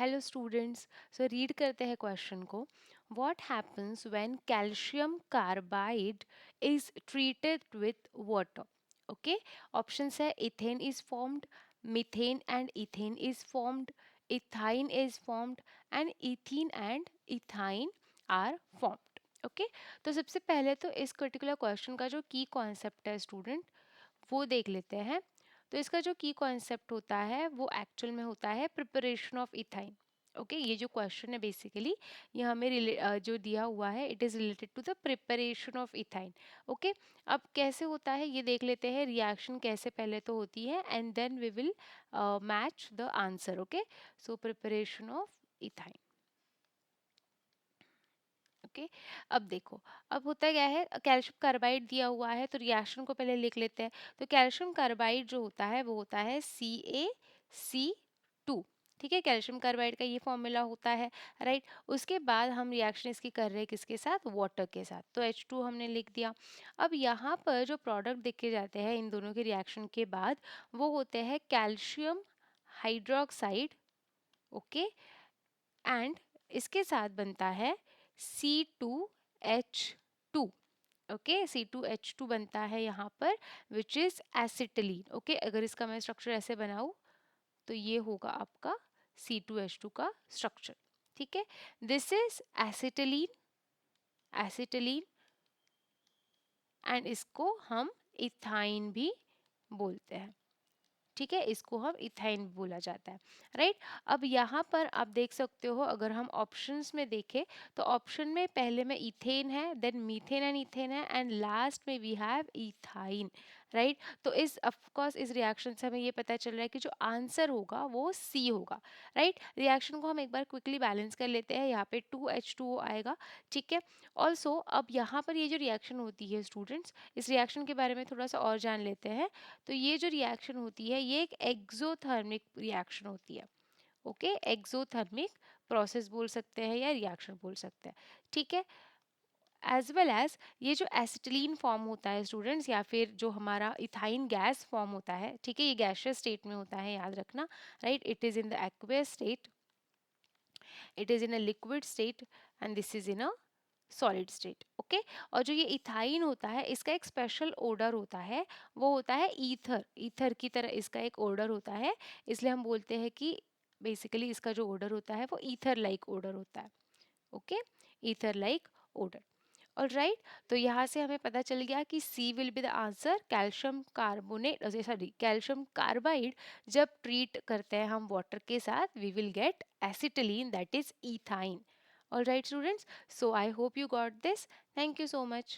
Hello students, so read करते हैं question को. What happens when calcium carbide is treated with water. Okay, options है ethane is formed, methane and ethane is formed, ethyne is formed and ethene and ethyne are formed. Okay, तो सबसे पहले तो इस particular question का जो की concept है स्टूडेंट, वो देख लेते हैं. तो इसका जो की कॉन्सेप्ट होता है वो एक्चुअल में होता है प्रिपरेशन ऑफ इथाइन. ओके, ये जो क्वेश्चन है बेसिकली ये हमें जो दिया हुआ है it is related to the preparation of ethyne. Okay, अब कैसे होता है ये देख लेते हैं. रिएक्शन कैसे पहले तो होती है and then we will match the answer. Okay, so preparation of ethyne. Okay, अब देखो, अब होता क्या है, कैल्शियम कार्बाइड दिया हुआ है तो रिएक्शन को पहले लिख लेते हैं. तो कैल्शियम कार्बाइड जो होता है वो होता है CaC2. ठीक है, कैल्शियम कार्बाइड का ये फॉर्मूला होता है. राइट, उसके बाद हम रिएक्शन इसकी कर रहे हैं किसके साथ, वाटर के साथ. तो H2 हमने लिख दिया. अब यहाँ पर जो प्रोडक्ट देखे जाते हैं इन दोनों के रिएक्शन के बाद वो होते हैं कैल्शियम हाइड्रोक्साइड. ओके, एंड इसके साथ बनता है C2H2. ओके, C2H2 बनता है यहाँ पर विच इज एसिटिलीन. ओके, अगर इसका मैं स्ट्रक्चर ऐसे बनाऊँ तो ये होगा आपका C2H2 का स्ट्रक्चर. ठीक है, this is acetylene. Acetylene and इसको हम इथाइन भी बोलते हैं. ठीक है, इसको हम इथाइन बोला जाता है. राइट, अब यहाँ पर आप देख सकते हो अगर हम ऑप्शंस में देखें तो ऑप्शन में पहले में इथेन है, देन मीथेन एंड इथेन है एंड लास्ट में वी हैव इथाइन. राइट, तो इस ऑफ कोर्स इस रिएक्शन से हमें ये पता चल रहा है कि जो आंसर होगा वो सी होगा. राइट, रिएक्शन को हम एक बार क्विकली बैलेंस कर लेते हैं. यहाँ पे 2H2O आएगा. ठीक है, ऑल्सो अब यहाँ पर ये जो रिएक्शन होती है स्टूडेंट्स, इस रिएक्शन के बारे में थोड़ा सा और जान लेते हैं. तो ये जो रिएक्शन होती है ये एक एक्सोथर्मिक रिएक्शन होती है. ओके, एक्सोथर्मिक प्रोसेस बोल सकते हैं या रिएक्शन बोल सकते हैं. ठीक है, एज वेल एज ये जो एसिटिलीन फॉर्म होता है स्टूडेंट्स या फिर जो हमारा इथाइन गैस फॉर्म होता है, ठीक है, ये गैसियस स्टेट में होता है, याद रखना. Right, it is in the aqueous state, it is in a liquid state and this is in a solid state. Okay, और जो ये इथाइन होता है इसका एक स्पेशल ओडर होता है, वो होता है ईथर. ईथर की तरह इसका एक ओडर होता है, इसलिए हम बोलते हैं कि बेसिकली इसका जो ओडर होता है वो ईथर लाइक ओडर होता है. Okay, ether like odour. All right, तो यहाँ से हमें पता चल गया कि C will be the answer. Calcium carbonate, sorry calcium carbide जब ट्रीट करते हैं हम वाटर के साथ we will get acetylene that is ethyne. All right, students. So I hope you got this. Thank you so much.